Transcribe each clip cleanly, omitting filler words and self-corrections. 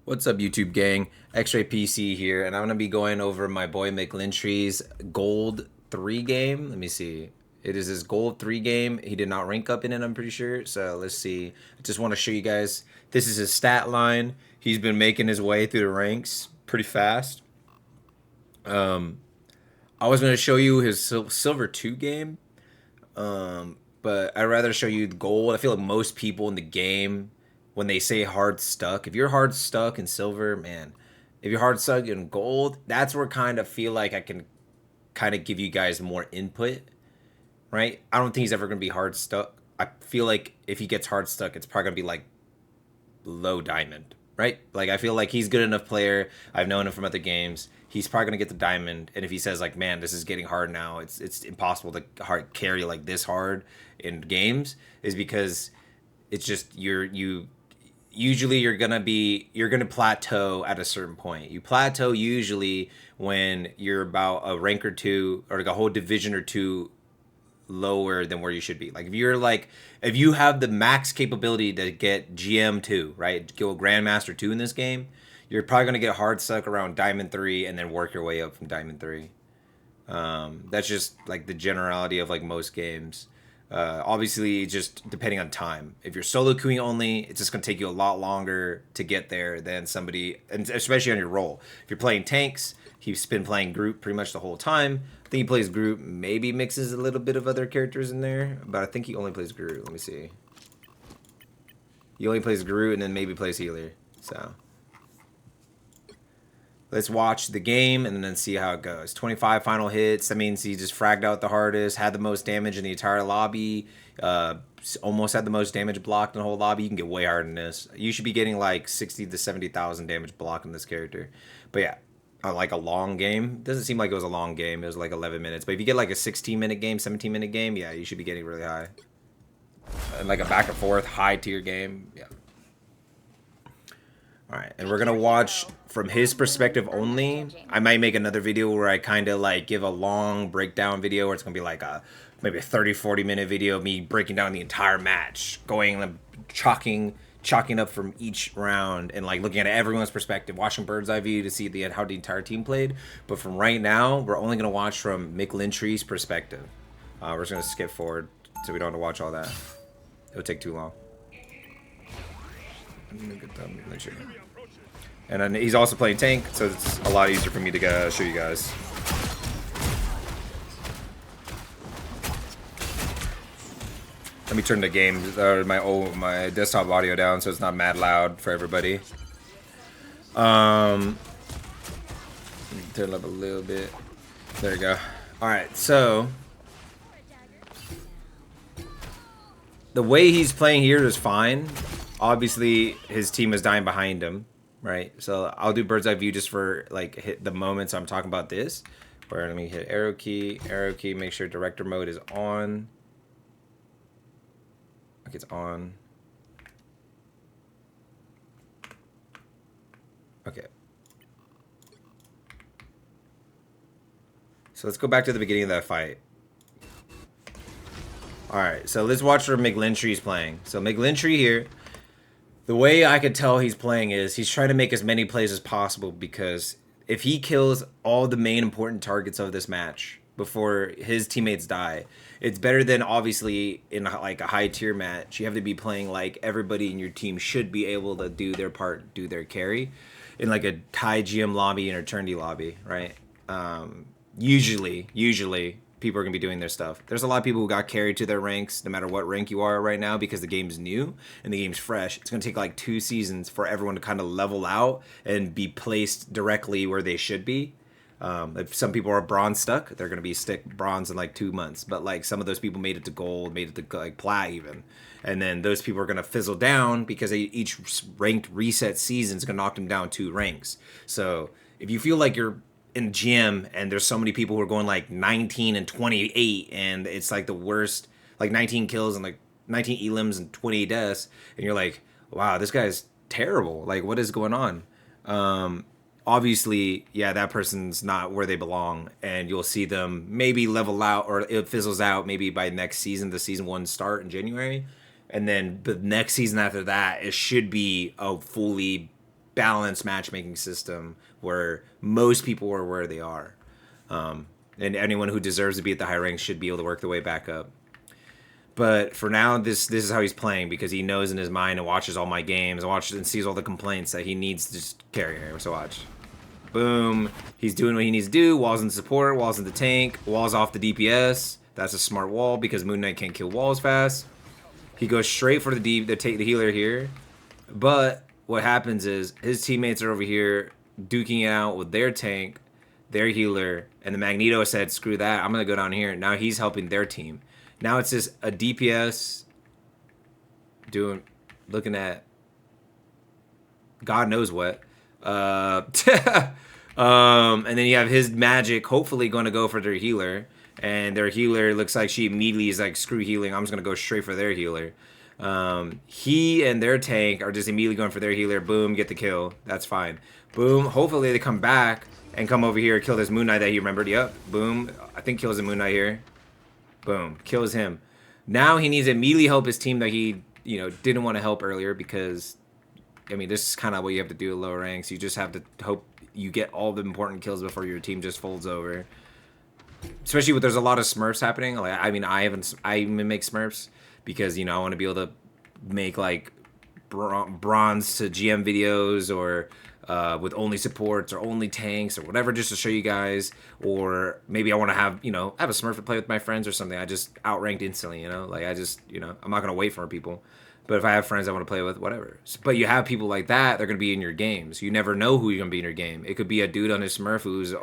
What's up, YouTube gang? Xraypc here, and I'm gonna be going over my boy McLintry's Gold 3 game. Let me see. It is his Gold 3 game. He did not rank up in it, I'm pretty sure. So let's see. I just want to show you guys. This is his stat line. He's been making his way through the ranks pretty fast. I was gonna show you his Silver 2 game, but I'd rather show you the Gold. I feel like most people in the game, when they say hard stuck, if you're hard stuck in silver, man, if you're hard stuck in gold, that's where kind of feel like I can kind of give you guys more input, right? I don't think he's ever going to be hard stuck. I feel like if he gets hard stuck, it's probably going to be like low diamond, right? Like I feel like he's good enough player. I've known him from other games. He's probably gonna get the diamond, and if he says like, "Man, this is getting hard now. It's impossible to hard carry like this hard in games," is because it's just you usually you're gonna plateau at a certain point. You plateau usually when you're about a rank or two or like a whole division or two lower than where you should be. Like if you have the max capability to get GM2, right? Go Grandmaster 2 in this game, you're probably gonna get hard stuck around Diamond 3 and then work your way up from Diamond 3. That's just like the generality of like most games. Obviously, just depending on time. If you're solo queuing only, it's just gonna take you a lot longer to get there than somebody, and especially on your role. If you're playing tanks, he's been playing group pretty much the whole time. I think he plays group, maybe mixes a little bit of other characters in there, but I think he only plays group. Let me see. He only plays group and then maybe plays healer. So let's watch the game and then see how it goes. 25 final hits. That means he just fragged out the hardest, had the most damage in the entire lobby, almost had the most damage blocked in the whole lobby. You can get way harder than this. You should be getting like 60 to 70,000 damage blocking this character. But yeah, like a long game. Doesn't seem like it was a long game. It was like 11 minutes. But if you get like a 16-minute game, 17-minute game, yeah, you should be getting really high. And like a back and forth high tier game, yeah. Alright, and we're gonna watch from his perspective only. I might make another video where I kind of like give a long breakdown video where it's gonna be like maybe a 30-40 minute video of me breaking down the entire match, going chalking up from each round and like looking at everyone's perspective, watching bird's eye view to see how the entire team played. But from right now, we're only gonna watch from McLintry's perspective. We're just gonna skip forward so we don't have to watch all that. It'll take too long. And then he's also playing tank, so it's a lot easier for me to show you guys. Let me turn the game, my desktop audio down so it's not mad loud for everybody. Let me turn it up a little bit. There you go. All right, so the way he's playing here is fine. Obviously, his team is dying behind him, right? So I'll do bird's eye view just for like hit the moments I'm talking about this. Where let me hit arrow key, make sure director mode is on. Okay, it's on. Okay. So let's go back to the beginning of that fight. Alright, so let's watch where McLintry's playing. So McLintry here, the way I could tell he's playing is he's trying to make as many plays as possible, because if he kills all the main important targets of this match before his teammates die, it's better than obviously in like a high tier match. You have to be playing like everybody in your team should be able to do their part, do their carry in like a high GM lobby and eternity lobby, right? Usually people are going to be doing their stuff. There's a lot of people who got carried to their ranks, no matter what rank you are right now, because the game's new and the game's fresh. It's going to take like 2 seasons for everyone to kind of level out and be placed directly where they should be. If some people are bronze stuck, they're going to be stick bronze in like 2 months. But like some of those people made it to gold, made it to like plat even. And then those people are going to fizzle down because each ranked reset season is going to knock them down 2 ranks. So if you feel like you're in gym and there's so many people who are going like 19 and 28 and it's like the worst, like 19 kills and like 19 elims and 20 deaths, and you're like, wow, this guy's terrible, like what is going on? Obviously, yeah, that person's not where they belong, and you'll see them maybe level out or it fizzles out maybe by next season, the season 1 start in January, and then the next season after that it should be a fully balanced matchmaking system where most people are where they are. And anyone who deserves to be at the high ranks should be able to work their way back up. But for now, this is how he's playing because he knows in his mind and watches all my games, watches and sees all the complaints that he needs to just carry here. So watch. Boom. He's doing what he needs to do. Walls in support, walls in the tank, walls off the DPS. That's a smart wall because Moon Knight can't kill walls fast. He goes straight for the healer here. But what happens is his teammates are over here duking it out with their tank, their healer, and the Magneto said, screw that, I'm going to go down here. Now he's helping their team. Now it's just a DPS looking at God knows what. And then you have his magic hopefully going to go for their healer. And their healer looks like she immediately is like, screw healing, I'm just going to go straight for their healer. He and their tank are just immediately going for their healer. Boom, get the kill. That's fine. Boom, hopefully they come back and come over here, kill this Moon Knight that he remembered. Yep, boom. I think kills the Moon Knight here. Boom, kills him. Now he needs to immediately help his team that he, didn't want to help earlier because, I mean, this is kind of what you have to do at lower ranks. You just have to hope you get all the important kills before your team just folds over. Especially with there's a lot of Smurfs happening. Like, I mean, I make Smurfs because, I want to be able to make like bronze to GM videos or with only supports or only tanks or whatever, just to show you guys. Or maybe I want to have, have a Smurf to play with my friends or something. I just outranked instantly, like I just, I'm not going to wait for people. But if I have friends I want to play with, whatever. But you have people like that, they're going to be in your games. You never know who you're going to be in your game. It could be a dude on his Smurf who's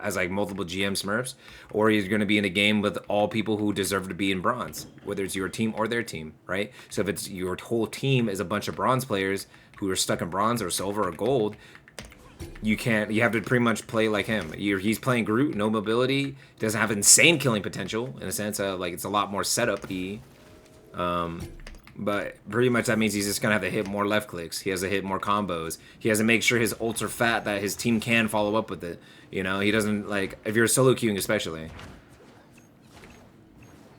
has like multiple GM Smurfs, or he's going to be in a game with all people who deserve to be in bronze, whether it's your team or their team, right? So if it's your whole team is a bunch of bronze players who are stuck in bronze or silver or gold, you have to pretty much play like him. He's playing Groot, no mobility, doesn't have insane killing potential in a sense of like it's a lot more setup-y. But pretty much that means he's just gonna have to hit more left clicks. He has to hit more combos. He has to make sure his ults are fat that his team can follow up with it. He doesn't like if you're solo queuing especially.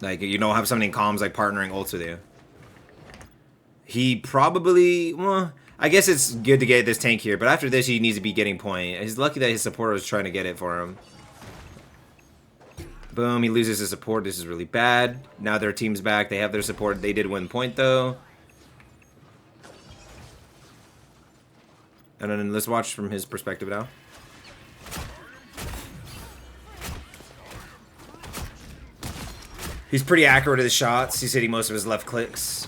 Like you don't have somebody in comms like partnering ults with you. He probably I guess it's good to get this tank here, but after this he needs to be getting point. He's lucky that his supporter was trying to get it for him. Boom, he loses his support. This is really bad. Now their team's back. They have their support. They did win point, though. And then let's watch from his perspective now. He's pretty accurate at his shots. He's hitting most of his left clicks.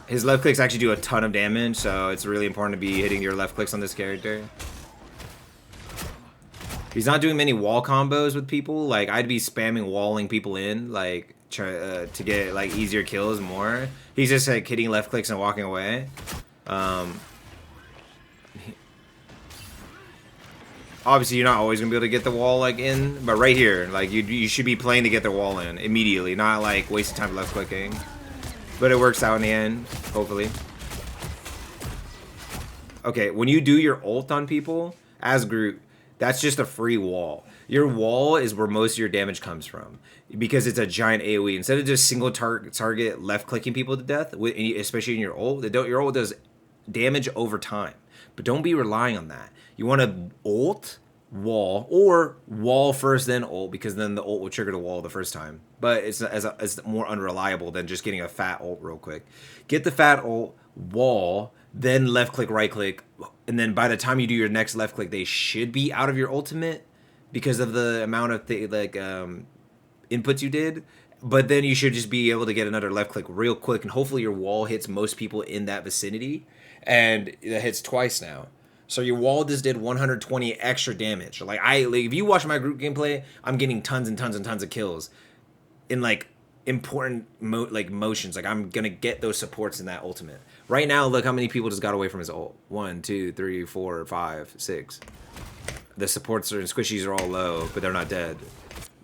His left clicks actually do a ton of damage, so it's really important to be hitting your left clicks on this character. He's not doing many wall combos with people. Like, I'd be spamming walling people in, like, to get, like, easier kills more. He's just, like, hitting left clicks and walking away. Obviously, you're not always going to be able to get the wall, like, in. But right here, like, you should be playing to get the wall in immediately. Not, like, wasting time left clicking. But it works out in the end, hopefully. Okay, when you do your ult on people, as Groot, that's just a free wall. Your wall is where most of your damage comes from because it's a giant AoE. Instead of just single target left clicking people to death, especially in your ult, your ult does damage over time. But don't be relying on that. You want to ult, wall, or wall first then ult because then the ult will trigger the wall the first time. But it's more unreliable than just getting a fat ult real quick. Get the fat ult, wall, then left click, right click, and then by the time you do your next left click, they should be out of your ultimate because of the amount of inputs you did. But then you should just be able to get another left click real quick, and hopefully your wall hits most people in that vicinity, and it hits twice now. So your wall just did 120 extra damage. Like if you watch my group gameplay, I'm getting tons and tons and tons of kills in like important motions. Like I'm gonna get those supports in that ultimate. Right now, look how many people just got away from his ult. 1, 2, 3, 4, 5, 6. The supports and squishies are all low, but they're not dead.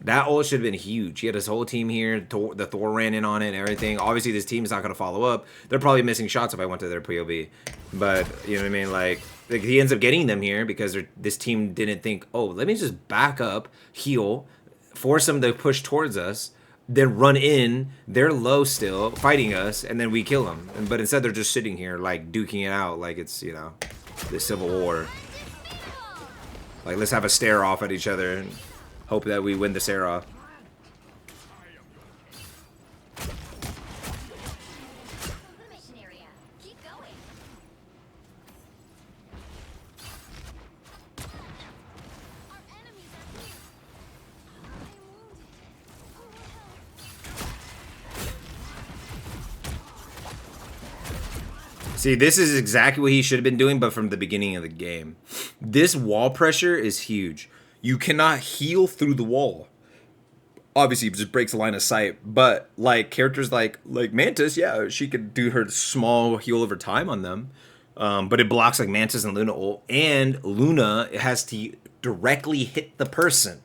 That ult should have been huge. He had his whole team here. The Thor ran in on it and everything. Obviously, this team's not going to follow up. They're probably missing shots if I went to their POV. But, you know what I mean? Like he ends up getting them here because this team didn't think, oh, let me just back up, heal, force them to push towards us. then run in. They're low still, fighting us, and then we kill them. But instead, they're just sitting here, like, duking it out like it's, you know, the Civil War. Like, let's have a stare off at each other and hope that we win the stare off. See, this is exactly what he should have been doing, but from the beginning of the game. This wall pressure is huge. You cannot heal through the wall. Obviously, it just breaks the line of sight. But like characters like Mantis, yeah, she could do her small heal over time on them. But it blocks like Mantis and Luna ult, and Luna has to directly hit the person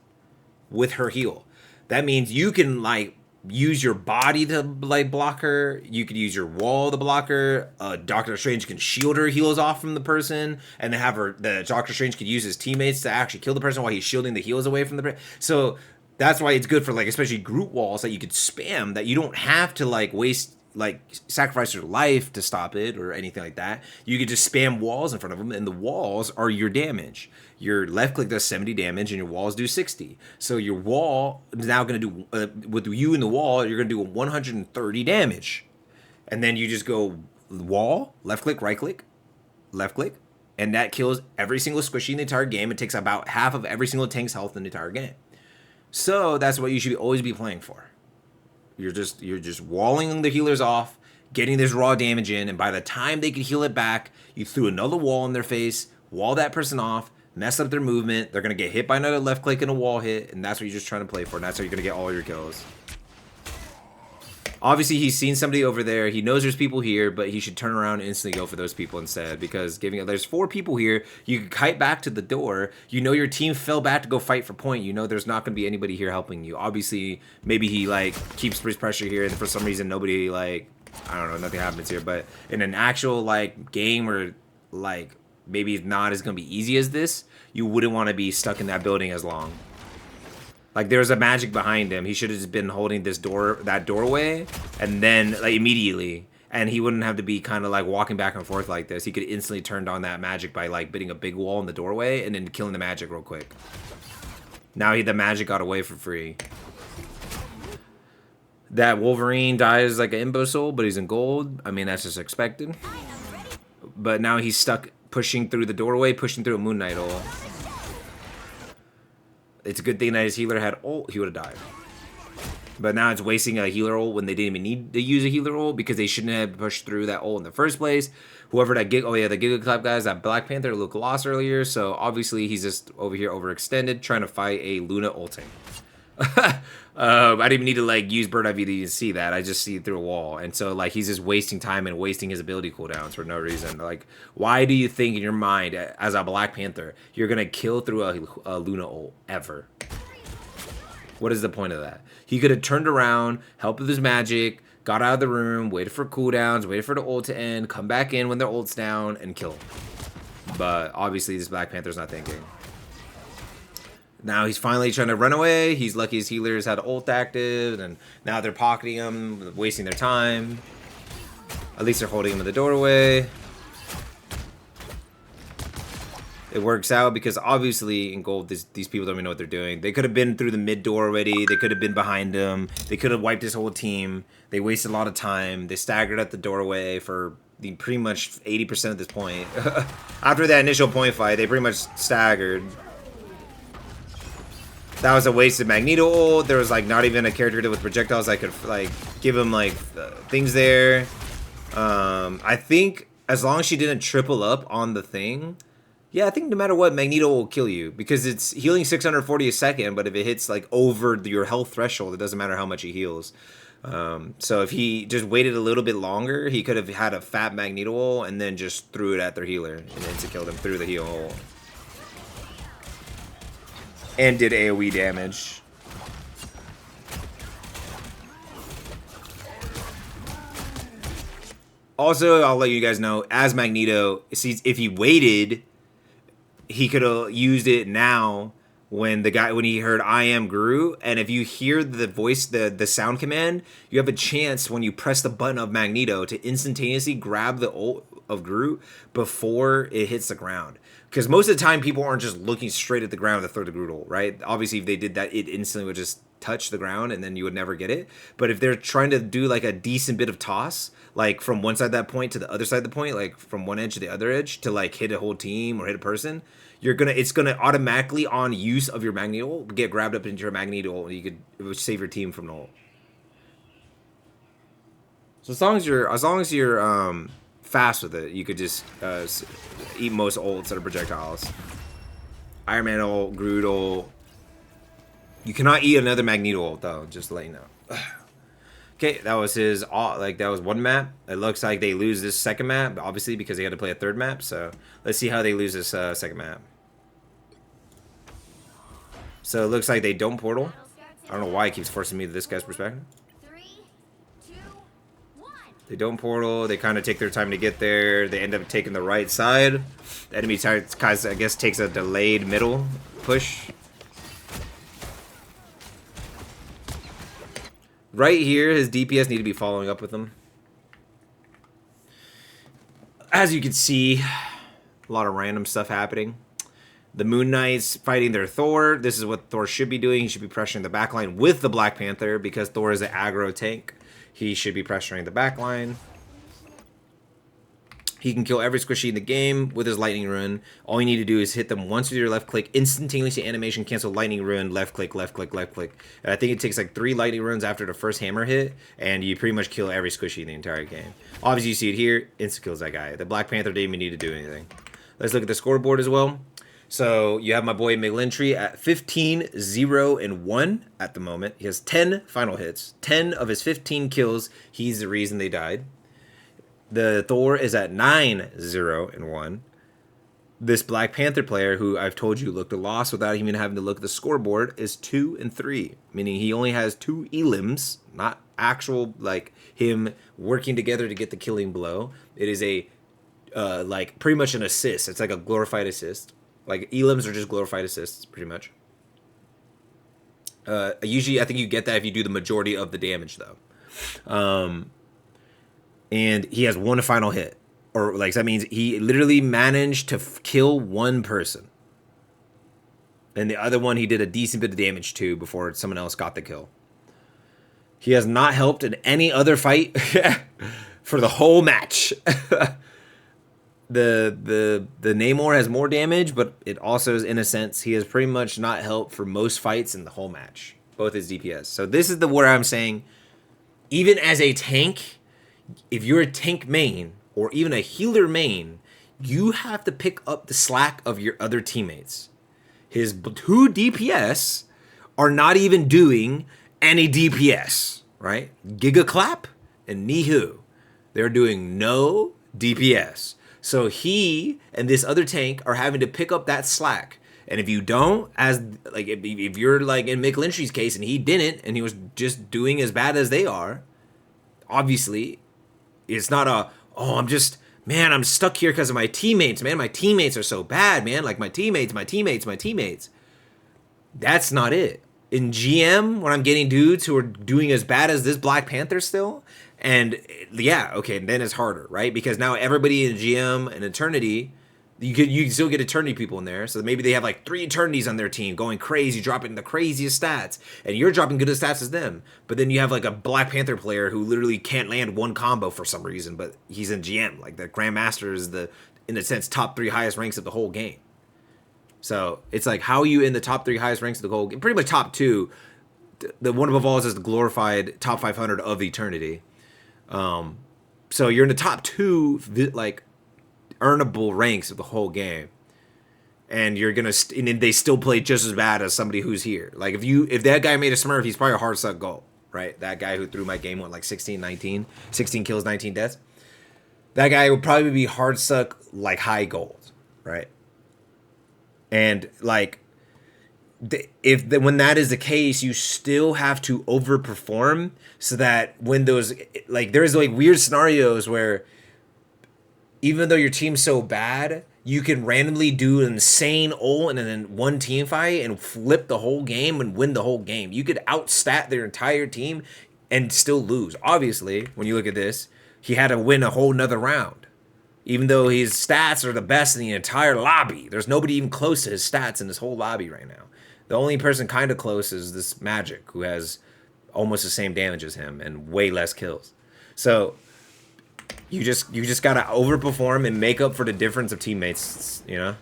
with her heal. That means you can like use your body to like block her. You could use your wall to block her. Doctor Strange can shield her heals off from the person, and then have her. The Doctor Strange could use his teammates to actually kill the person while he's shielding the heals away from the person. So that's why it's good for like especially group walls that you could spam. That you don't have to like waste like sacrifice your life to stop it or anything like that. You could just spam walls in front of them, and the walls are your damage. Your left click does 70 damage, and your walls do 60. So your wall is now going to do, with you in the wall, you're going to do 130 damage. And then you just go wall, left click, right click, left click, and that kills every single squishy in the entire game. It takes about half of every single tank's health in the entire game. So that's what you should always be playing for. You're just walling the healers off, getting this raw damage in, and by the time they can heal it back, you threw another wall in their face, wall that person off, mess up their movement. They're gonna get hit by another left click and a wall hit, and that's what you're just trying to play for. And that's how you're gonna get all your kills. Obviously, he's seen somebody over there. He knows there's people here, but he should turn around and instantly go for those people instead. Because there's 4 people here. You can kite back to the door. You know your team fell back to go fight for point. You know there's not going to be anybody here helping you. Obviously, maybe he like keeps his pressure here, and for some reason nobody like I don't know, nothing happens here. But in an actual like game where like maybe it's not as going to be easy as this, you wouldn't want to be stuck in that building as long. Like there's a magic behind him. He should have just been holding this doorway, and then like immediately, and he wouldn't have to be kind of like walking back and forth like this. He could instantly turn on that magic by like bidding a big wall in the doorway and then killing the magic real quick. Now the magic got away for free. That Wolverine dies like an imbecile, but he's in gold. I mean that's just expected. But now he's stuck pushing through the doorway, pushing through a Moon Knight ult. It's a good thing that his healer had ult, he would have died. But now it's wasting a healer ult when they didn't even need to use a healer ult because they shouldn't have pushed through that ult in the first place. Whoever that the Giga Clap guys, that Black Panther looked lost earlier, so obviously he's just over here overextended trying to fight a Luna ulting. I didn't even need to like use bird eye view to even see that. I just see it through a wall, and so like he's just wasting time and wasting his ability cooldowns for no reason. Like, why do you think in your mind as a Black Panther you're gonna kill through a Luna ult ever? What is the point of that? He could have turned around, helped with his magic, got out of the room, waited for cooldowns, waited for the ult to end, come back in when their ult's down, and kill him. But obviously this Black Panther's not thinking. Now he's finally trying to run away. He's lucky his healers had ult active, and now they're pocketing him, wasting their time. At least they're holding him in the doorway. It works out because obviously in gold, these people don't even know what they're doing. They could have been through the mid door already. They could have been behind him. They could have wiped his whole team. They wasted a lot of time. They staggered at the doorway for pretty much 80% of this point. After that initial point fight, they pretty much staggered. That was a wasted Magneto ult. There was like not even a character with projectiles that could like give him like things there. I think as long as she didn't triple up on the thing, yeah, I think no matter what, Magneto will kill you because it's healing 640 a second. But if it hits like over your health threshold, it doesn't matter how much he heals. So if he just waited a little bit longer, he could have had a fat Magneto ult and then just threw it at their healer and then to kill them through the heal ult. And did AoE damage. Also, I'll let you guys know, as Magneto, if he waited, he could have used it now when he heard I am Groot, and if you hear the voice, the sound command, you have a chance when you press the button of Magneto to instantaneously grab the ult of Groot before it hits the ground. Because most of the time people aren't just looking straight at the ground to throw the Groot ult, right? Obviously if they did that, it instantly would just touch the ground and then you would never get it. But if they're trying to do like a decent bit of toss, like from one side of that point to the other side of the point, like from one edge to the other edge to like hit a whole team or hit a person, it's gonna automatically on use of your Magneto get grabbed up into your Magneto and it would save your team from the ult. So as long as you're fast with it, you could just eat most ults that are projectiles. Iron Man ult, Groot ult. You cannot eat another Magneto ult though, just to let you know. Okay, that was that was one map. It looks like they lose this second map, obviously because they had to play a third map. So let's see how they lose this second map. So it looks like they don't portal. I don't know why it keeps forcing me to this guy's perspective. 3, 2, 1. They don't portal. They kind of take their time to get there. They end up taking the right side. The enemy side, I guess, takes a delayed middle push. Right here, his DPS need to be following up with him. As you can see, a lot of random stuff happening. The Moon Knights fighting their Thor. This is what Thor should be doing. He should be pressuring the backline with the Black Panther because Thor is an aggro tank. He should be pressuring the backline. He can kill every squishy in the game with his lightning rune. All you need to do is hit them once with your left click, instantaneously animation, cancel lightning rune, left click, left click, left click. And I think it takes like 3 lightning runes after the first hammer hit, and you pretty much kill every squishy in the entire game. Obviously, you see it here, insta kills that guy. The Black Panther didn't even need to do anything. Let's look at the scoreboard as well. So you have my boy McLintry at 15, 0, and 1 at the moment. He has 10 final hits. 10 of his 15 kills, he's the reason they died. The Thor is at 9, 0, and 1. This Black Panther player, who I've told you looked a loss without even having to look at the scoreboard, is 2 and 3. Meaning he only has 2 elims, not actual, like, him working together to get the killing blow. It is a, like, pretty much an assist. It's like a glorified assist. Like, elims are just glorified assists, pretty much. Usually, I think you get that if you do the majority of the damage, though. And he has 1 final hit. Or, like, that means he literally managed to kill 1 person. And the other one he did a decent bit of damage to before someone else got the kill. He has not helped in any other fight for the whole match. The Namor has more damage, but it also is, in a sense, he has pretty much not helped for most fights in the whole whole both his DPS. So this is where I'm saying, even as a tank, if you're a tank main or even a healer main, you have to pick up the slack of your other teammates. His 2 DPS are not even doing any DPS, right? Giga Clap and Nihu, they're doing no DPS. So he and this other tank are having to pick up that slack. And if you don't, as like if you're like in McLintry's case and he didn't, and he was just doing as bad as they are, obviously it's not I'm stuck here because of my teammates, man. My teammates are so bad, man. Like my teammates. That's not it. In GM, when I'm getting dudes who are doing as bad as this Black Panther still, and yeah, okay, then it's harder, right? Because now everybody in GM and Eternity, you can still get Eternity people in there. So maybe they have like 3 Eternities on their team going crazy, dropping the craziest stats, and you're dropping good as stats as them. But then you have like a Black Panther player who literally can't land 1 combo for some reason, but he's in GM. Like the Grandmaster is in a sense, top 3 highest ranks of the whole game. So it's like, how are you in the top 3 highest ranks of the whole game? Pretty much top 2. The one above all is the glorified top 500 of Eternity. So you're in the top 2, like, earnable ranks of the whole game, and you're gonna and they still play just as bad as somebody who's here. Like if that guy made a Smurf, he's probably a hard suck goal, right? That guy who threw my game went like 16 kills, 19 deaths. That guy would probably be hard suck like high gold, right? And like when that is the case, you still have to overperform so that when those, like, there's like weird scenarios where even though your team's so bad, you can randomly do an insane ult and then one team fight and flip the whole game and win the whole game. You could outstat their entire team and still lose. Obviously, when you look at this, he had to win a whole nother round. Even though his stats are the best in the entire lobby. There's nobody even close to his stats in this whole lobby right now. The only person kind of close is this Magic, who has almost the same damage as him and way less kills. So you just gotta overperform and make up for the difference of teammates. You know,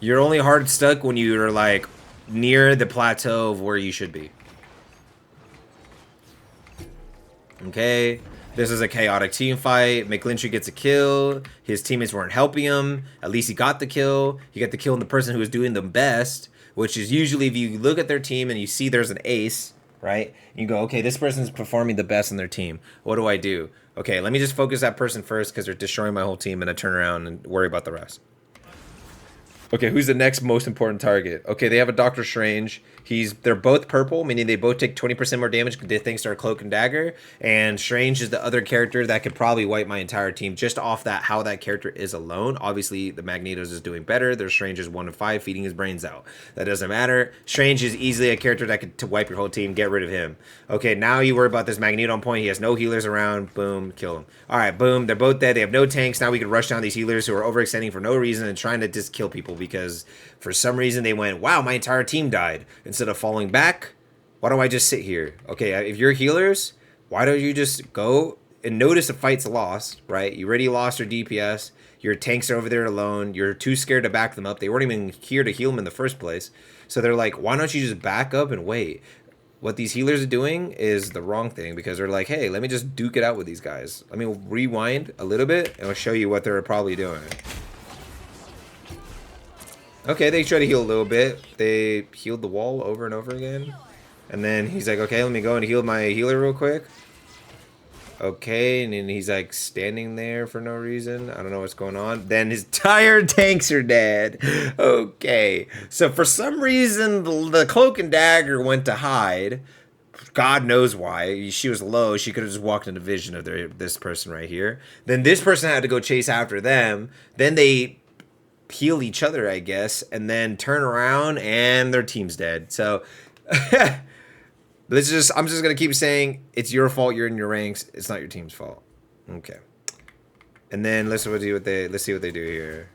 you're only hard stuck when you're like near the plateau of where you should be. Okay, this is a chaotic team fight. McGlinchey gets a kill. His teammates weren't helping him. At least he got the kill. He got the kill on the person who was doing the best, which is usually if you look at their team and you see there's an ace, right? You go, okay, this person's performing the best in their team. What do I do? Okay, let me just focus that person first because they're destroying my whole team, and I turn around and worry about the rest. Okay, who's the next most important target? Okay, they have a Doctor Strange. They're both purple, meaning they both take 20% more damage thanks to our cloak and dagger. And Strange is the other character that could probably wipe my entire team just off that how that character is alone. Obviously, the Magnetos is doing better. Their Strange is 1 of 5, feeding his brains out. That doesn't matter. Strange is easily a character that could wipe your whole team. Get rid of him. Okay, now you worry about this Magneto on point. He has no healers around. Boom, kill him. All right, boom. They're both dead. They have no tanks. Now we can rush down these healers who are overextending for no reason and trying to just kill people because for some reason they went, wow, my entire team died. Instead of falling back, why don't I just sit here? Okay, if you're healers, why don't you just go and notice the fight's lost, right? You already lost your DPS. Your tanks are over there alone. You're too scared to back them up. They weren't even here to heal them in the first place. So they're like, why don't you just back up and wait? What these healers are doing is the wrong thing because they're like, hey, let me just duke it out with these guys. Let me rewind a little bit and I'll show you what they're probably doing. Okay, they try to heal a little bit. They healed the wall over and over again. And then he's like, okay, let me go and heal my healer real quick. Okay, and then he's like standing there for no reason. I don't know what's going on. Then his entire tanks are dead. Okay, so for some reason, the cloak and dagger went to hide. God knows why. She was low. She could have just walked into vision of this person right here. Then this person had to go chase after them. Then they heal each other, I guess, and then turn around and their team's dead. So I'm just gonna keep saying it's your fault. You're in your ranks. It's not your team's fault. Okay. And then let's see what they do here.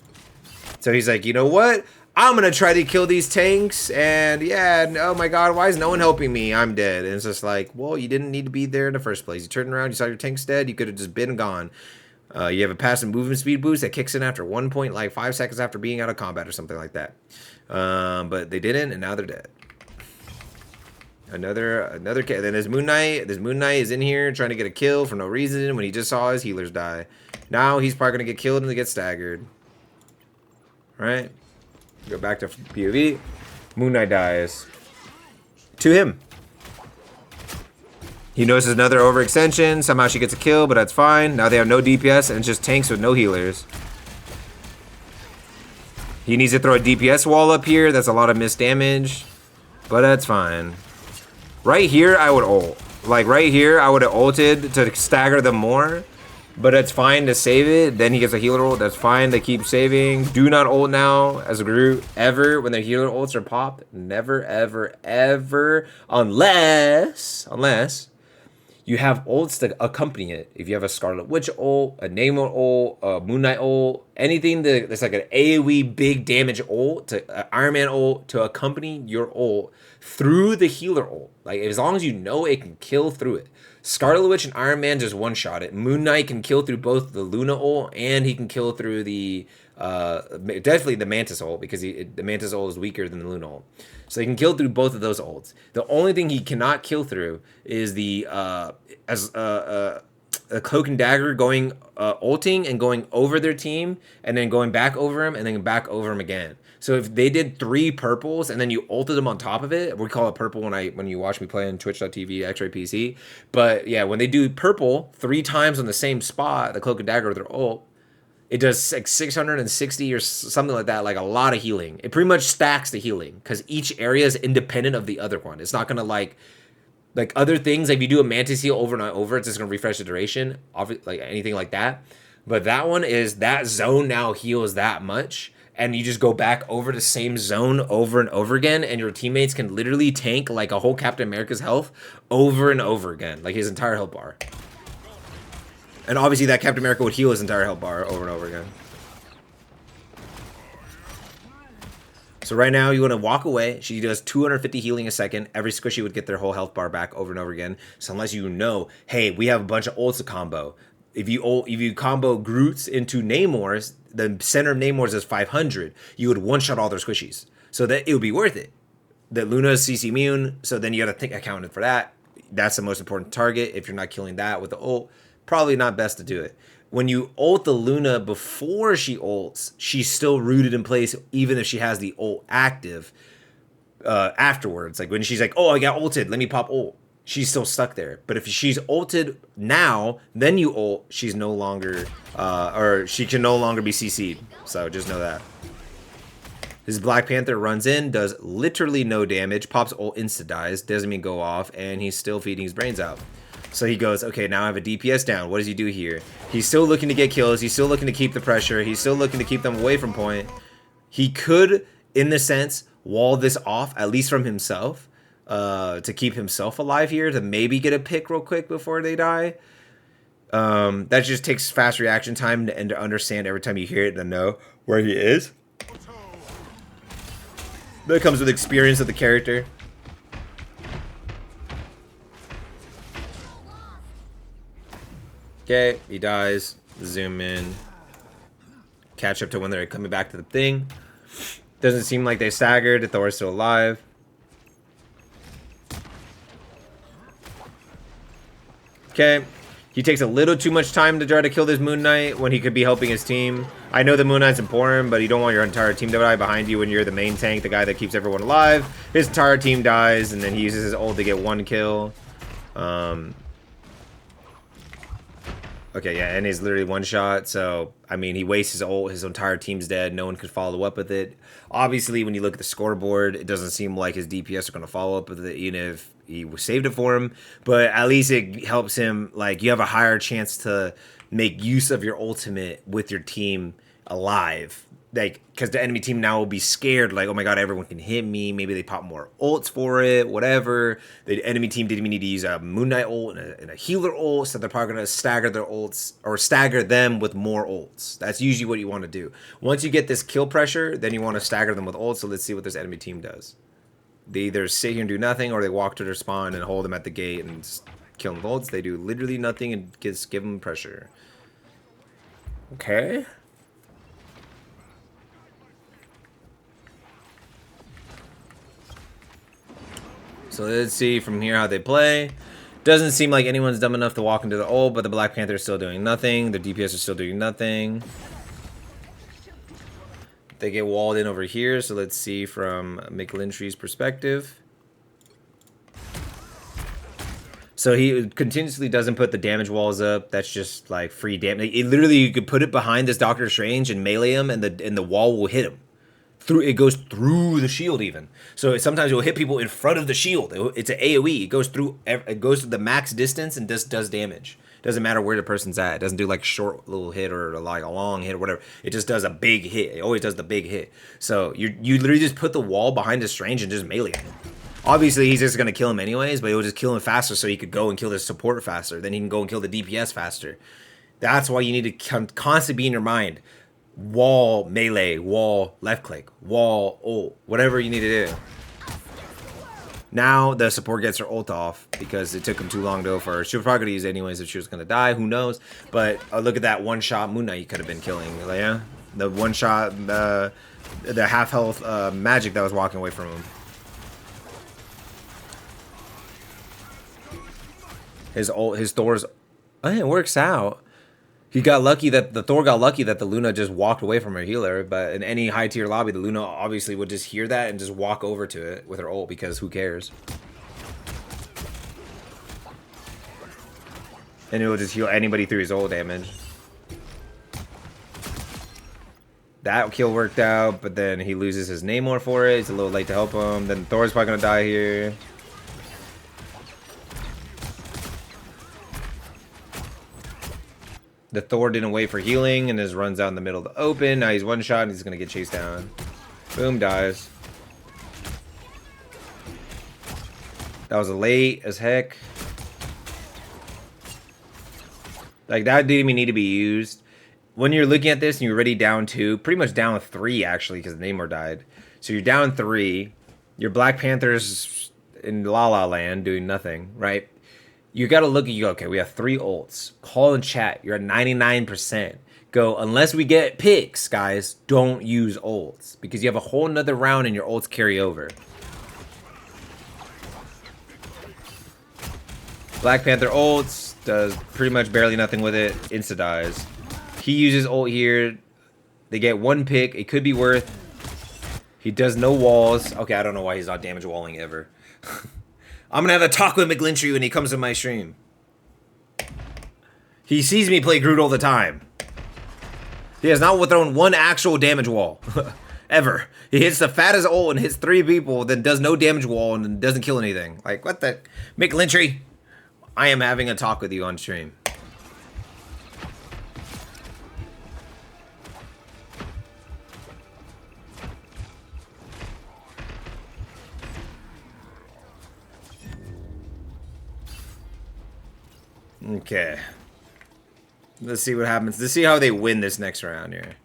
So he's like, you know what? I'm gonna try to kill these tanks, and yeah, oh my god, why is no one helping me? I'm dead. And it's just like, well, you didn't need to be there in the first place. You turned around, you saw your tanks dead. You could have just been gone. You have a passive movement speed boost that kicks in after 5 seconds after being out of combat or something like that. But they didn't, and now they're dead. Another then there's Moon Knight. This Moon Knight is in here trying to get a kill for no reason when he just saw his healers die. Now he's probably gonna get killed and get staggered. All right, go back to POV. Moon Knight dies to him. He notices another overextension. Somehow she gets a kill, but that's fine. Now they have no DPS, and it's just tanks with no healers. He needs to throw a DPS wall up here. That's a lot of missed damage, but that's fine. Right here, I would ult. Like, right here, I would have ulted to stagger them more, but it's fine to save it. Then he gets a healer ult. That's fine. They keep saving. Do not ult now as a group ever when their healer ults are popped. Never, ever, ever. Unless you have ults that accompany it. If you have a Scarlet Witch ult, a Namor ult, a Moon Knight ult, anything that's like an AoE big damage ult, to Iron Man ult, to accompany your ult through the healer ult. Like, as long as you know it can kill through it. Scarlet Witch and Iron Man just one-shot it. Moon Knight can kill through both the Luna ult and he can kill through the definitely the Mantis ult, because the Mantis ult is weaker than the Luna ult. So he can kill through both of those ults. The only thing he cannot kill through is the a cloak and dagger going ulting and going over their team and then going back over him and then back over him again. So if they did 3 purples and then you ulted them on top of it, we call it purple when you watch me play on twitch.tv, Xraypc. But yeah, when they do purple 3 times on the same spot, the cloak and dagger with their ult, it does like 660 or something like that, like a lot of healing. It pretty much stacks the healing because each area is independent of the other one. It's not going to like other things. Like if you do a Mantis heal over and over, it's just going to refresh the duration, like anything like that. But that one is that zone now heals that much, and you just go back over the same zone over and over again, and your teammates can literally tank like a whole Captain America's health over and over again, like his entire health bar. And obviously that Captain America would heal his entire health bar over and over again. So right now you want to walk away. She does 250 healing a second. Every squishy would get their whole health bar back over and over again. So unless you know, hey, we have a bunch of ults to combo. If you combo Groots into Namors, the center of Namors is 500. You would one-shot all their squishies. So that it would be worth it. That Luna is CC immune, so then you got to think accounted for that. That's the most important target. If you're not killing that with the ult, probably not best to do it. When you ult the Luna before she ults, she's still rooted in place, even if she has the ult active afterwards. Like when she's like, oh, I got ulted, let me pop ult. She's still stuck there. But if she's ulted now, then you ult, she's no longer, or she can no longer be CC'd. So just know that. His Black Panther runs in, does literally no damage, pops ult, insta-dies, doesn't even go off, and he's still feeding his brains out. So he goes, okay, now I have a DPS down. What does he do here? He's still looking to get kills. He's still looking to keep the pressure. He's still looking to keep them away from point. He could, in the sense, wall this off, at least from himself, to keep himself alive here, to maybe get a pick real quick before they die. That just takes fast reaction time and to understand every time you hear it and to know where he is. That comes with experience of the character. Okay, he dies. Zoom in. Catch up to when they're coming back to the thing. Doesn't seem like they staggered. Thor's still alive. Okay. He takes a little too much time to try to kill this Moon Knight when he could be helping his team. I know the Moon Knight's important, but you don't want your entire team to die behind you when you're the main tank, the guy that keeps everyone alive. His entire team dies, and then he uses his ult to get one kill. Okay, yeah, and he's literally one shot, so, I mean, he wastes his ult, his entire team's dead, no one could follow up with it. Obviously, when you look at the scoreboard, it doesn't seem like his DPS are going to follow up with it, even if he saved it for him, but at least it helps him, like, you have a higher chance to make use of your ultimate with your team alive. Like, because the enemy team now will be scared, like, oh my god, everyone can hit me. Maybe they pop more ults for it, whatever. The enemy team didn't even need to use a Moon Knight ult and a healer ult, so they're probably going to stagger their ults, or stagger them with more ults. That's usually what you want to do. Once you get this kill pressure, then you want to stagger them with ults, so let's see what this enemy team does. They either sit here and do nothing, or they walk to their spawn and hold them at the gate and kill them with ults. They do literally nothing and just give them pressure. Okay. So let's see from here how they play. Doesn't seem like anyone's dumb enough to walk into the ult, but the Black Panther is still doing nothing. The DPS are still doing nothing. They get walled in over here, so let's see from McLintree's perspective. So he continuously doesn't put the damage walls up. That's just like free damage. It literally, you could put it behind this Doctor Strange and melee him, and the wall will hit him. It goes through the shield even. So sometimes it will hit people in front of the shield. It's an AoE. It goes through. It goes to the max distance and does damage. Doesn't matter where the person's at. It doesn't do like a short little hit or like a long hit or whatever. It just does a big hit. It always does the big hit. So you literally just put the wall behind the Strange and just melee him. Obviously, he's just going to kill him anyways, but it will just kill him faster so he could go and kill the support faster. Then he can go and kill the DPS faster. That's why you need to constantly be in your mind. Wall, melee, wall, left click, wall, ult, whatever you need to do. Now the support gets her ult off because it took him too long to go for her. She was probably going to use it anyways if she was going to die. Who knows? But look at that one-shot Moon Knight you could have been killing. Like, yeah? The one-shot, the half-health magic that was walking away from him. His Thor's... Oh, it works out. He got lucky that the Thor got lucky that the Luna just walked away from her healer, but in any high tier lobby, the Luna obviously would just hear that and just walk over to it with her ult because who cares? And it will just heal anybody through his ult damage. That kill worked out, but then he loses his Namor for it. It's a little late to help him. Then Thor's probably gonna die here. The Thor didn't wait for healing and just runs out in the middle of the open. Now he's one shot and he's gonna get chased down. Boom, dies. That was late as heck. Like, that didn't even need to be used. When you're looking at this and you're already down 2, pretty much down 3 actually, because Namor died. So you're down 3. Your Black Panther's in La La Land doing nothing, right? You got to look at you. Okay, we have 3 ults. Call in chat. You're at 99%. Go, unless we get picks, guys, don't use ults. Because you have a whole nother round and your ults carry over. Black Panther ults, does pretty much barely nothing with it. Insta dies. He uses ult here. They get 1 pick. It could be worth. He does no walls. Okay, I don't know why he's not damage walling ever. I'm gonna have a talk with McGlintry when he comes to my stream. He sees me play Groot all the time. He has not thrown 1 actual damage wall. Ever. He hits the fattest ult and hits 3 people, then does no damage wall and then doesn't kill anything. Like, what the? McGlintry, I am having a talk with you on stream. Okay. Let's see what happens. Let's see how they win this next round here.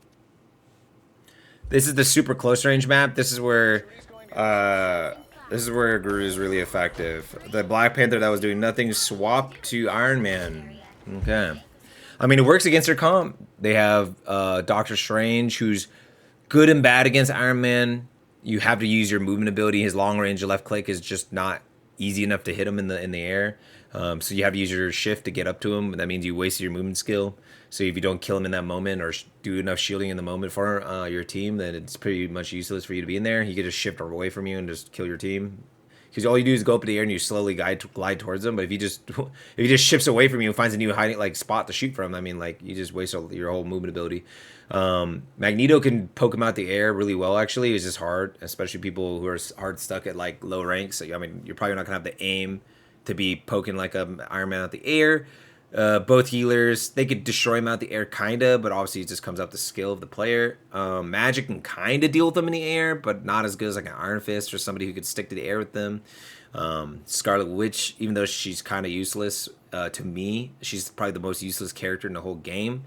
This is the super close range map. This is where Groot is really effective. The Black Panther that was doing nothing swapped to Iron Man. Okay. I mean, it works against their comp. They have Doctor Strange, who's good and bad against Iron Man. You have to use your movement ability. His long range left click is just not easy enough to hit him in the air. So you have to use your shift to get up to him. That means you wasted your movement skill. So if you don't kill him in that moment or do enough shielding in the moment for your team, then it's pretty much useless for you to be in there. He could just shift away from you and just kill your team. Because all you do is go up in the air and you slowly glide towards him. But if he just shifts away from you and finds a new hiding spot to shoot from, I mean, like, you just waste your whole movement ability. Magneto can poke him out the air really well. Actually, it's just hard, especially people who are hard stuck at like low ranks. So, I mean, you're probably not gonna have the aim to be poking like a Iron Man out the air. Both healers, they could destroy him out the air, kinda, but obviously it just comes up the skill of the player. Magic can kinda deal with them in the air, but not as good as like an Iron Fist or somebody who could stick to the air with them. Scarlet Witch, even though she's kind of useless to me, she's probably the most useless character in the whole game.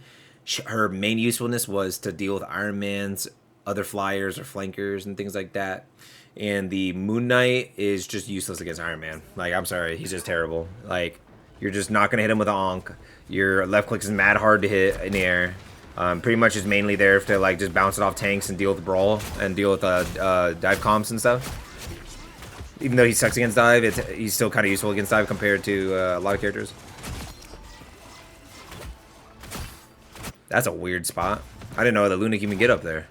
Her main usefulness was to deal with Iron Man's other flyers or flankers and things like that. And the Moon Knight is just useless against Iron Man. Like, I'm sorry, he's just terrible. Like, you're just not going to hit him with an Ankh. Your left click is mad hard to hit in the air. Pretty much is mainly there to, like, just bounce it off tanks and deal with Brawl and deal with dive comps and stuff. Even though he sucks against dive, he's still kind of useful against dive compared to a lot of characters. That's a weird spot. I didn't know the Luna can even get up there.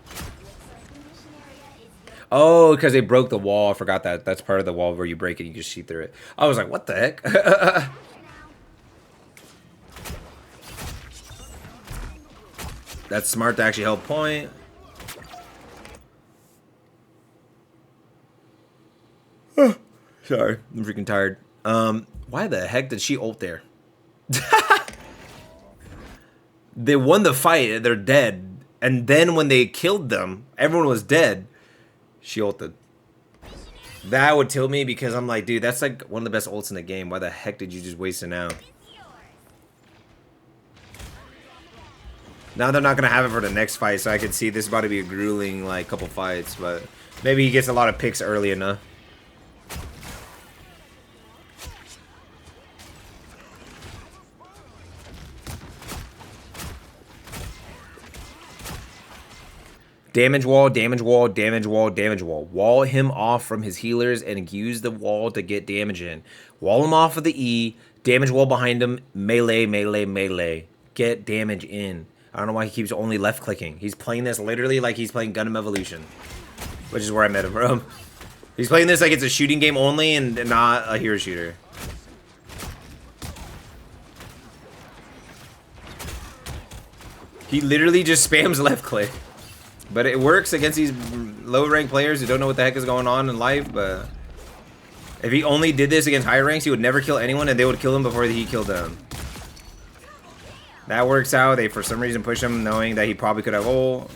Oh, because they broke the wall. I forgot that. That's part of the wall where you break it, you just shoot through it. I was like, what the heck? That's smart to actually help point. Sorry, I'm freaking tired. Why the heck did she ult there? They won the fight, they're dead. And then when they killed them, everyone was dead. She ulted. That would tilt me because I'm like, dude, that's like one of the best ults in the game. Why the heck did you just waste it now? Now they're not going to have it for the next fight, so I can see this is about to be a grueling, like, couple fights. But maybe he gets a lot of picks early enough. Damage wall, damage wall, damage wall, damage wall. Wall him off from his healers and use the wall to get damage in. Wall him off with the E. Damage wall behind him. Melee, melee, melee. Get damage in. I don't know why he keeps only left clicking. He's playing this literally like he's playing Gundam Evolution. Which is where I met him from. He's playing this like it's a shooting game only and not a hero shooter. He literally just spams left click. But it works against these low-ranked players who don't know what the heck is going on in life, but if he only did this against higher ranks, he would never kill anyone, and they would kill him before he killed them. That works out. They, for some reason, push him knowing that he probably could have ult.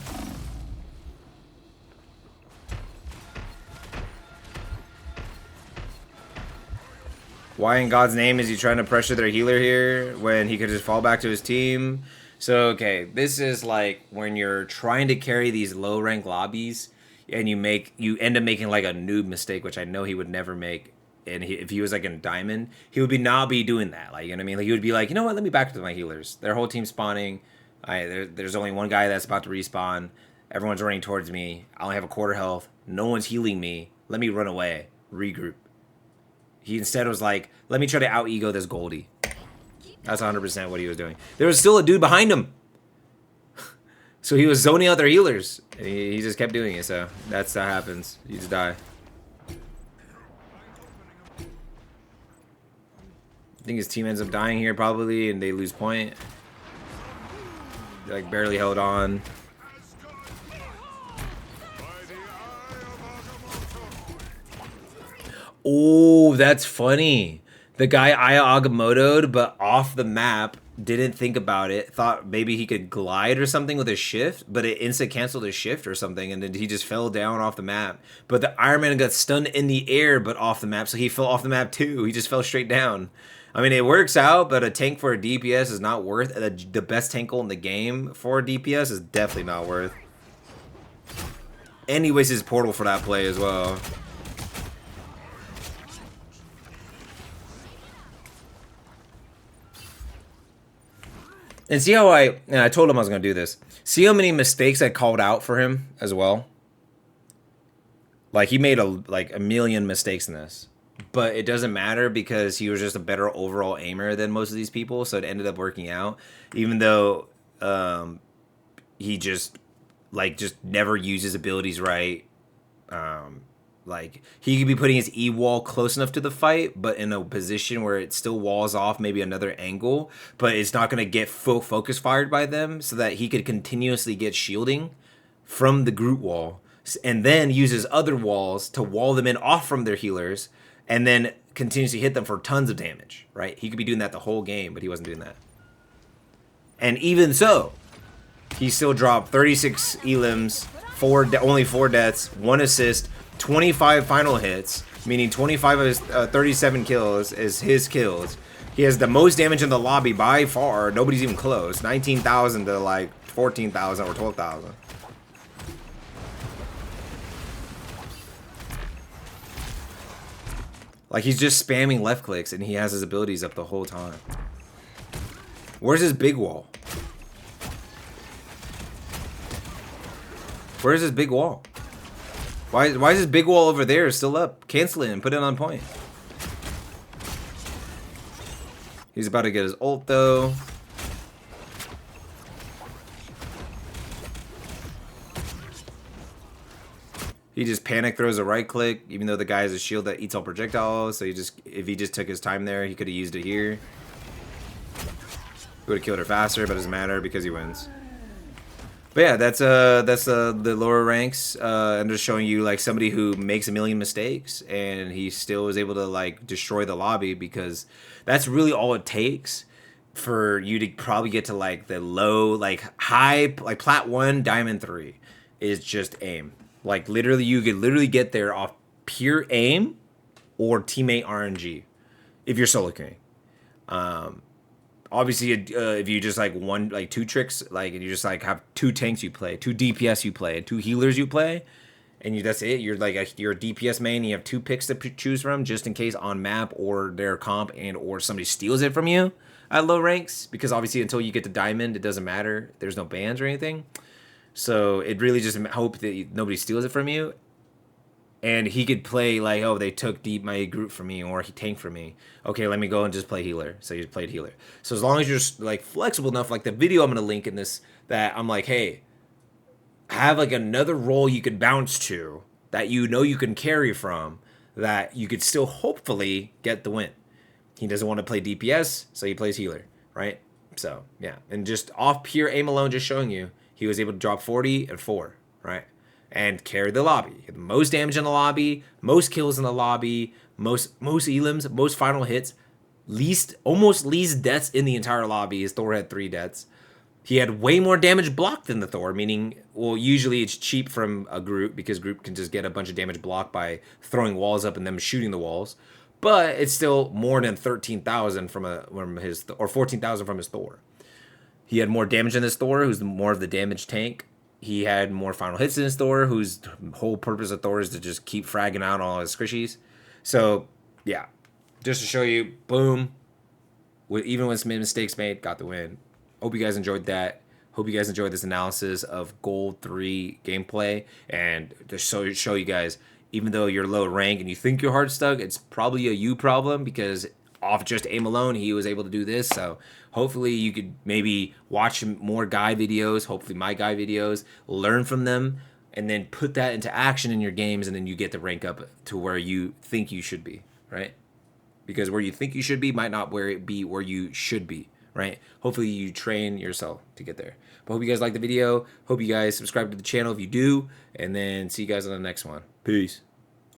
Why in God's name is he trying to pressure their healer here when he could just fall back to his team? So, okay, this is like when you're trying to carry these low rank lobbies and you end up making like a noob mistake, which I know he would never make. And if he was like in diamond, he would not be doing that. Like, you know what I mean? Like, he would be like, you know what? Let me back to my healers. Their whole team spawning. There's only one guy that's about to respawn. Everyone's running towards me. I only have a quarter health. No one's healing me. Let me run away. Regroup. He instead was like, let me try to out-ego this Goldie. That's 100% what he was doing. There was still a dude behind him. So he was zoning out their healers. And he just kept doing it, so that's how happens. You just die. I think his team ends up dying here probably, and they lose point. They like barely held on. Oh, that's funny. The guy Aya Agamotto'd, but off the map, didn't think about it. Thought maybe he could glide or something with his shift, but it instant canceled his shift or something, and then he just fell down off the map. But the Iron Man got stunned in the air, but off the map, so he fell off the map too. He just fell straight down. I mean, it works out, but a tank for a DPS is not worth it. The best tank in the game for a DPS is definitely not worth. And he wastes his portal for that play as well. And see how I told him I was going to do this. See how many mistakes I called out for him as well? Like, he made a million mistakes in this. But it doesn't matter because he was just a better overall aimer than most of these people. So it ended up working out. Even though he just never uses abilities right. Like, he could be putting his E-wall close enough to the fight, but in a position where it still walls off maybe another angle, but it's not going to get full focus fired by them, so that he could continuously get shielding from the Groot wall, and then use his other walls to wall them in off from their healers, and then continuously hit them for tons of damage, right? He could be doing that the whole game, but he wasn't doing that. And even so, he still dropped 36 elims, only 4 deaths, 1 assist, 25 final hits, meaning 25 of his 37 kills is his kills. He has the most damage in the lobby by far. Nobody's even close. 19,000 to like 14,000 or 12,000. Like, he's just spamming left clicks and he has his abilities up the whole time. Where's his big wall? Where's his big wall? Why is his big wall over there still up? Cancel it and put it on point. He's about to get his ult though. He just panic throws a right click, even though the guy has a shield that eats all projectiles. So if he just took his time there, he could have used it here. He would have killed her faster, but it doesn't matter because he wins. But yeah, that's the lower ranks. I'm just showing you like somebody who makes a million mistakes and he still is able to like destroy the lobby, because that's really all it takes for you to probably get to like the low, like high, like plat 1, diamond 3 is just aim. Like literally, you could literally get there off pure aim or teammate RNG if you're solo queuing. Obviously, if you just like 2 tricks, like, and you just like have 2 tanks you play, 2 DPS you play, 2 healers you play, and that's it. You're like you're a DPS main. You have 2 picks to choose from, just in case on map or their comp and or somebody steals it from you at low ranks. Because obviously, until you get to diamond, it doesn't matter. There's no bans or anything. So it really just hope that nobody steals it from you. And he could play like, oh, they took my Groot from me, or he tanked from me. Okay, let me go and just play healer. So he played healer. So as long as you're like flexible enough, like the video I'm gonna link in this, that I'm like, hey, have like another role you could bounce to that you know you can carry from, that you could still hopefully get the win. He doesn't want to play DPS, so he plays healer, right? So yeah, and just off pure aim alone, just showing you, he was able to drop 40 and 4, right? And carry the lobby. The most damage in the lobby, most kills in the lobby, most elims, most final hits. almost least deaths in the entire lobby. His Thor had 3 deaths. He had way more damage blocked than the Thor, meaning, well, usually it's cheap from a group because group can just get a bunch of damage blocked by throwing walls up and them shooting the walls. But it's still more than 13,000 from his, or 14,000 from his Thor. He had more damage than his Thor, who's more of the damage tank. He had more final hits than his Thor, whose whole purpose of Thor is to just keep fragging out all his squishies. So, yeah, just to show you, boom, even with some mistakes made, got the win. Hope you guys enjoyed that. Hope you guys enjoyed this analysis of Gold 3 gameplay. And to show you guys, even though you're low rank and you think you're hard stuck, it's probably a you problem because off just aim alone, he was able to do this. So hopefully you could maybe watch more guide videos, hopefully my guide videos, learn from them, and then put that into action in your games, and then you get to rank up to where you think you should be, right? Because where you think you should be might not be where you should be, right? Hopefully you train yourself to get there. But hope you guys like the video. Hope you guys subscribe to the channel if you do, and then see you guys on the next one. Peace.